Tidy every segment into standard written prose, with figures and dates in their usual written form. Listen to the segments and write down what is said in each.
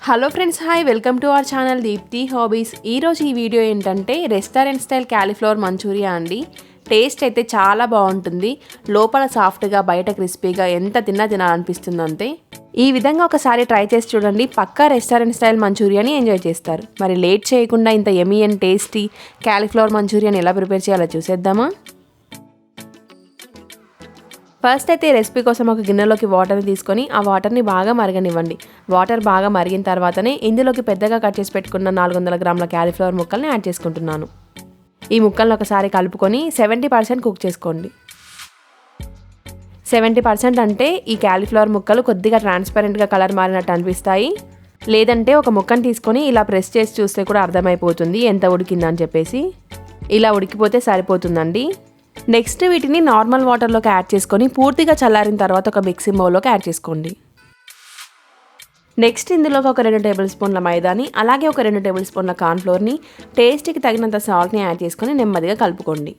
Hello friends, hi, welcome to our channel Deepthi hobbies. ఈరోజు ఈ video ఏంటంటే రెస్టారెంట్ స్టైల్ కాలీఫ్లవర్ మంచూరియా అండి. Taste అయితే చాలా బాగుంటుంది. లోపల సాఫ్ట్గా, బయట క్రిస్పీగా, ఎంత తిన్నా తినాలనిపిస్తుంది అంతే. ఈ విధంగా ఒకసారి ట్రై చేసి చూడండి, పక్కా రెస్టారెంట్ స్టైల్ మంచూరియాని ఎంజాయ్ చేస్తారు. మరి లేట్ చేయకుండా ఇంత యమ్మీ అండ్ టేస్టీ కాలీఫ్లవర్ మంచూరియాని ఎలా ప్రిపేర్ చేయాలో చూసేద్దామా. ఫస్ట్ అయితే రెసిపీ కోసం ఒక గిన్నెలోకి వాటర్ని తీసుకొని ఆ వాటర్ని బాగా మరగనివ్వండి. వాటర్ బాగా మరిగిన తర్వాతనే ఇందులోకి పెద్దగా కట్ చేసి పెట్టుకున్న 400 గ్రాముల కాలీఫ్లవర్ ముక్కల్ని యాడ్ చేసుకుంటున్నాను. ఈ ముక్కల్ని ఒకసారి కలుపుకొని 70% కుక్ చేసుకోండి. 70% అంటే ఈ కాలీఫ్లవర్ ముక్కలు కొద్దిగా ట్రాన్స్పరెంట్గా కలర్ మారినట్టు అనిపిస్తాయి. లేదంటే ఒక ముక్కను తీసుకొని ఇలా ప్రెస్ చేసి చూస్తే కూడా అర్థమైపోతుంది ఎంత ఉడికిందని చెప్పేసి. ఇలా ఉడికిపోతే సరిపోతుందండి. నెక్స్ట్ వీటిని నార్మల్ వాటర్లోకి యాడ్ చేసుకొని పూర్తిగా చల్లారిన తర్వాత ఒక మిక్సింగ్ బౌల్లోకి యాడ్ చేసుకోండి. నెక్స్ట్ ఇందులోకి ఒక 2 టేబుల్ స్పూన్ల మైదాని, అలాగే ఒక 2 టేబుల్ స్పూన్ల కార్న్ఫ్లోర్ని, టేస్ట్కి తగినంత సాల్ట్ని యాడ్ చేసుకొని నెమ్మదిగా కలుపుకోండి.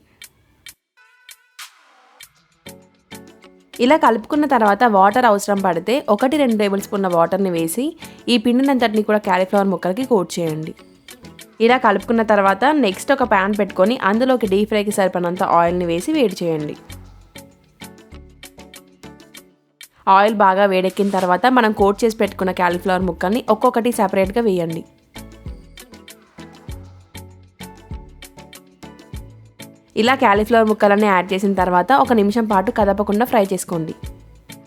ఇలా కలుపుకున్న తర్వాత వాటర్ అవసరం పడితే 1-2 టేబుల్ స్పూన్ల వాటర్ని వేసి ఈ పిండినంతటిని కూడా కాలీఫ్లవర్ ముక్కలకి కోట్ చేయండి. ఇలా కలుపుకున్న తర్వాత నెక్స్ట్ ఒక ప్యాన్ పెట్టుకొని అందులోకి డీప్ ఫ్రైకి సరిపడినంత ఆయిల్ని వేసి వేడి చేయండి. ఆయిల్ బాగా వేడెక్కిన తర్వాత మనం కోట్ చేసి పెట్టుకున్న కాలీఫ్లవర్ ముక్కల్ని ఒక్కొక్కటి సెపరేట్గా వేయండి. ఇలా కాలీఫ్లవర్ ముక్కలన్నీ యాడ్ చేసిన తర్వాత 1 నిమిషం పాటు కదపకుండా ఫ్రై చేసుకోండి.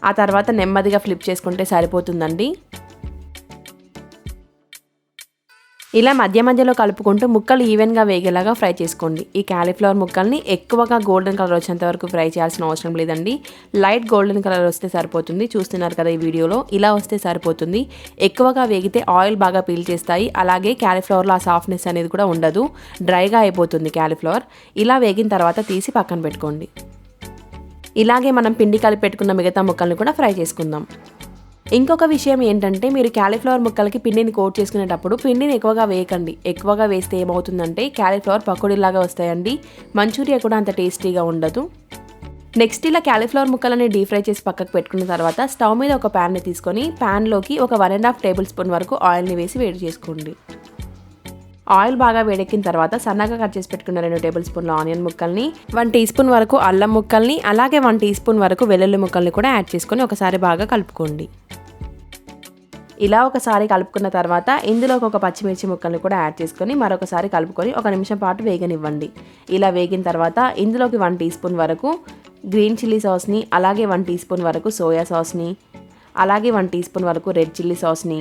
ఆ తర్వాత నెమ్మదిగా ఫ్లిప్ చేసుకుంటే సరిపోతుందండి. ఇలా మధ్య మధ్యలో కలుపుకుంటూ ముక్కలు ఈవెన్గా వేగేలాగా ఫ్రై చేసుకోండి. ఈ కాలీఫ్లవర్ ముక్కల్ని ఎక్కువగా గోల్డెన్ కలర్ వచ్చేంత వరకు ఫ్రై చేయాల్సిన అవసరం లేదండి. లైట్ గోల్డెన్ కలర్ వస్తే సరిపోతుంది. చూస్తున్నారు కదా ఈ వీడియోలో, ఇలా వస్తే సరిపోతుంది. ఎక్కువగా వేగితే ఆయిల్ బాగా పీల్చేస్తాయి. అలాగే కాలీఫ్లవర్లో ఆ సాఫ్ట్నెస్ అనేది కూడా ఉండదు, డ్రైగా అయిపోతుంది కాలీఫ్లవర్. ఇలా వేగిన తర్వాత తీసి పక్కన పెట్టుకోండి. ఇలాగే మనం పిండి కలిపి పెట్టుకున్న మిగతా ముక్కల్ని కూడా ఫ్రై చేసుకుందాం. ఇంకొక విషయం ఏంటంటే, మీరు కాలీఫ్లవర్ ముక్కలకి పిండిని కోట్ చేసుకునేటప్పుడు పిండిని ఎక్కువగా వేయకండి. ఎక్కువగా వేస్తే ఏమవుతుందంటే కాలీఫ్లవర్ పకోడీలాగా వస్తాయండి. మంచూరియా కూడా అంత టేస్టీగా ఉండదు. నెక్స్ట్ ఇలా కాలీఫ్లవర్ ముక్కలని డీప్ ఫ్రై చేసి పక్కకు పెట్టుకున్న తర్వాత స్టవ్ మీద ఒక ప్యాన్ని తీసుకొని ప్యాన్లోకి ఒక 1.5 టేబుల్ స్పూన్ వరకు ఆయిల్ని వేసి వేడి చేసుకోండి. ఆయిల్ బాగా వేడెక్కిన తర్వాత సన్నగా కట్ చేసి పెట్టుకున్న 2 టేబుల్ స్పూన్ల ఆనియన్ ముక్కల్ని, 1 టీ స్పూన్ వరకు అల్లం ముక్కల్ని, అలాగే 1 టీ స్పూన్ వరకు వెల్లుల్లి ముక్కల్ని కూడా యాడ్ చేసుకొని ఒకసారి బాగా కలుపుకోండి. ఇలా ఒకసారి కలుపుకున్న తర్వాత ఇందులోకి ఒక పచ్చిమిర్చి ముక్కల్ని కూడా యాడ్ చేసుకొని మరొకసారి కలుపుకొని 1 నిమిషం పాటు వేగనివ్వండి. ఇలా వేగిన తర్వాత ఇందులోకి 1 టీ స్పూన్ వరకు గ్రీన్ చిల్లీ సాస్ని, అలాగే 1 టీ స్పూన్ వరకు సోయా సాస్ని, అలాగే 1 టీ స్పూన్ వరకు రెడ్ చిల్లీ సాస్ని,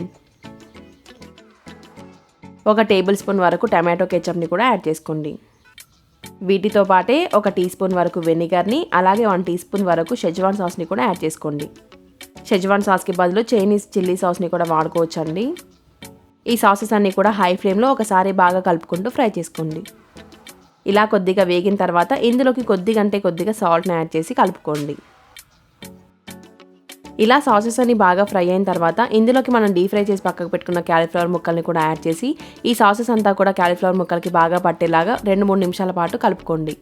1 టేబుల్ స్పూన్ వరకు టమాటో కెచప్ని కూడా యాడ్ చేసుకోండి. వీటితో పాటే 1 టీ స్పూన్ వరకు వెనిగర్ని, అలాగే 1 టీ స్పూన్ వరకు షెజ్వాన్ సాస్ని కూడా యాడ్ చేసుకోండి. షెజ్వాన్ సాస్కి బదులు చైనీస్ చిల్లీ సాస్ని కూడా వాడుకోవచ్చండి. ఈ సాసెస్ అన్నీ కూడా హై ఫ్లేమ్లో ఒకసారి బాగా కలుపుకుంటూ ఫ్రై చేసుకోండి. ఇలా కొద్దిగా వేగిన తర్వాత ఇందులోకి కొద్దిగా సాల్ట్ని యాడ్ చేసి కలుపుకోండి. ఇలా సాసెస్ అన్ని బాగా ఫ్రై అయిన తర్వాత ఇందులోకి మనం డీప్ ఫ్రై చేసి పక్కకు పెట్టుకున్న కాలీఫ్లవర్ ముక్కల్ని కూడా యాడ్ చేసి ఈ సాసెస్ అంతా కూడా కాలీఫ్లవర్ ముక్కలకి బాగా పట్టేలాగా 2-3 నిమిషాల పాటు కలుపుకోండి.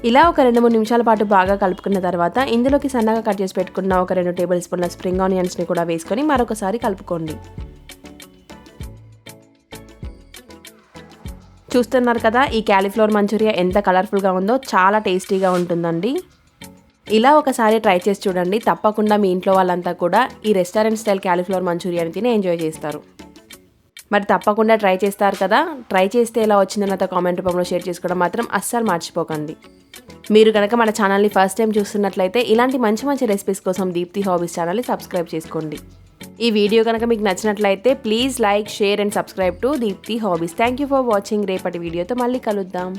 ఇలా ఒక 2-3 నిమిషాల పాటు బాగా కలుపుకున్న తర్వాత ఇందులోకి సన్నగా కట్ చేసి పెట్టుకున్న ఒక 2 టేబుల్ స్పూన్ల స్ప్రింగ్ ఆనియన్స్ని కూడా వేసుకొని మరొకసారి కలుపుకోండి. చూస్తున్నారు కదా ఈ కాలీఫ్లవర్ మంచూరియా ఎంత కలర్ఫుల్గా ఉందో, చాలా టేస్టీగా ఉంటుందండి. ఇలా ఒకసారి ట్రై చేసి చూడండి, తప్పకుండా మీ ఇంట్లో వాళ్ళంతా కూడా ఈ రెస్టారెంట్ స్టైల్ కాలీఫ్లవర్ మంచూరియాని తిని ఎంజాయ్ చేస్తారు. మరి తప్పకుండా ట్రై చేస్తారు కదా. ట్రై చేస్తే ఎలా వచ్చిందో నాతో కామెంట్ రూపంలో షేర్ చేసుకోవడం మాత్రం అస్సలు మర్చిపోకండి. మీరు కనుక మన ఛానల్ని ఫస్ట్ టైం చూస్తున్నట్లయితే ఇలాంటి మంచి రెసిపీస్ కోసం దీప్తి హాబీస్ ఛానల్ని సబ్స్క్రైబ్ చేసుకోండి. ఈ వీడియో కనుక మీకు నచ్చినట్లయితే please like, share and subscribe to Deepthi hobbies. Thank you for watching. రేపటి వీడియోతో మళ్ళీ కలుద్దాం.